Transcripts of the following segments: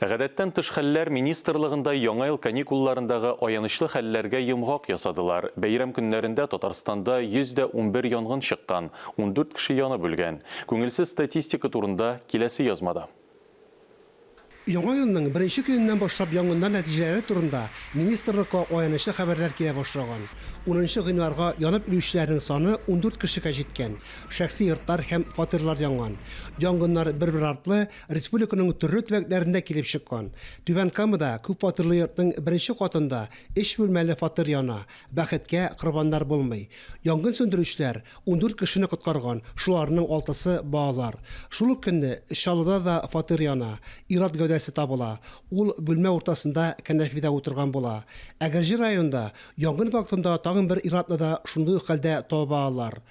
Гадәттән тыш хәлләр министрлыгында яңа ел каникулларындагы аянычлы хәлләргә йомгак ясадылар. Бәйрәм көннәрендә Татарстанда 111 янгын чыккан, 14 кеше янып үлгән. Күңелсез статистика турында киләсе язмада. Яңа елның беренче көненнән башлап янгыннар нәтиҗәләре турында министрлыкка аянычлы хәбәрләр килә башлаган. 10 гыйнварга янып үлүчеләрнең саны 14 кешегә җиткән. Шәхси йортлар һәм фатирлар янган. Янгыннар бер-бер артлы республиканың төрле төбәкләрендә килеп чыккан. Түбән Камада күп фатирлы йортның беренче катында 3 бүлмәле фатир яна. Бәхеткә корбаннар булмый. Янгын сөндерүчеләр 14 кешене коткарган. Шуларның 6-сы балалар. Шул ук көнне Чаллыда да фатир яна. Ират гәүдәсе табыла. Ул бүлмә уртасында кәнәфидә утырган була. Әгәрҗи районда янгын вакытында тагын бер иратны да шундый хәлдә таба алалар.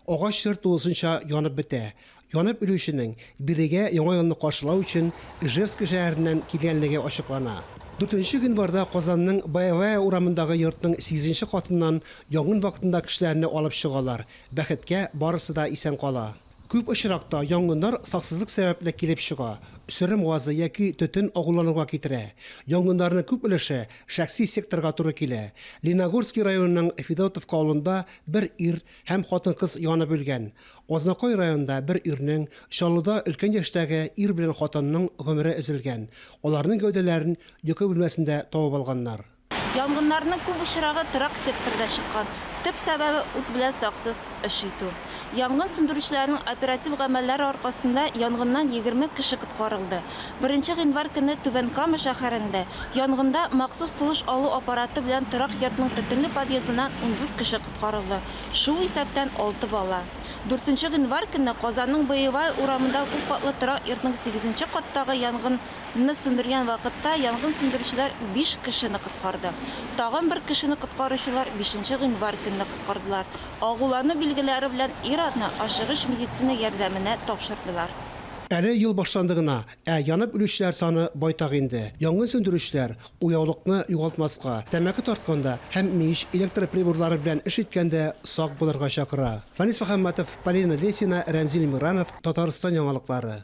Агач чыр тулысынча янып бетә. Янып үлүченең бирегә яңа елны каршылау өчен Ижевск шәһәреннән килгәнлеге ачыклана. 4 гыйнварда Казанның Боевая урамындагы йортның 8-нче катыннан янгын вакытында кешеләрне алып чыгалар. Бәхеткә барысы да исән кала. Күп очракта янгыннар саксызлык сәбәпле килеп чыга. Сөрем газы яки төтен агулануга китерә. Янгыннарның күп өлеше шәхси секторга туры килә. Леногорский районының Федотовка авылында бер ир һәм хатын-кыз янып үлгән. Азнакай районында бер ирнең, Чаллыда өлкән яшьтәге ир белән хатынның гомере өзелгән. Аларның гәүдәләрен йокы бүлмәсендә табып алганнар. Янгыннарның күп очрагы торак секторда чыккан. Төп сәбәбе ут белән саксыз эш итү. Янгын сөндерүчеләрнең оператив гамәлләре аркасында янгыннан 20 кеше коткарылды. 1 гыйнвар көнне Түбән Кама шәһәрендә янгында махсус сулыш алу аппараты белән торак йортның төтенле подъездыннан 14 кеше коткарылды. Шул исәптән 6 бала. 4 гыйнвар көнне Казанның Боевая урамында күп катлы торак йортның 8-нче каттагы янгынны сөндергән вакытта янгын сөндерүчеләр 5 кешене коткарды. Тагын бер кешене коткаручылар 5 гыйнвар көнне коткардылар. Агулану билгеләре белән иратны ашыгыч медицина ярдәменә тапшырдылар. Әле ел башландыгына, янып үлүчеләр саны байтак инде. Янгын сөндерүчеләр уяулыкны югалтмаска, тәмәке тартканда һәм мич электр приборлары белән эш иткәндә сак булырга чакыра. Фанис Мөхәммәтов, Полина Лесина, Рәмзил Миранов, Татарстан яңалыклары.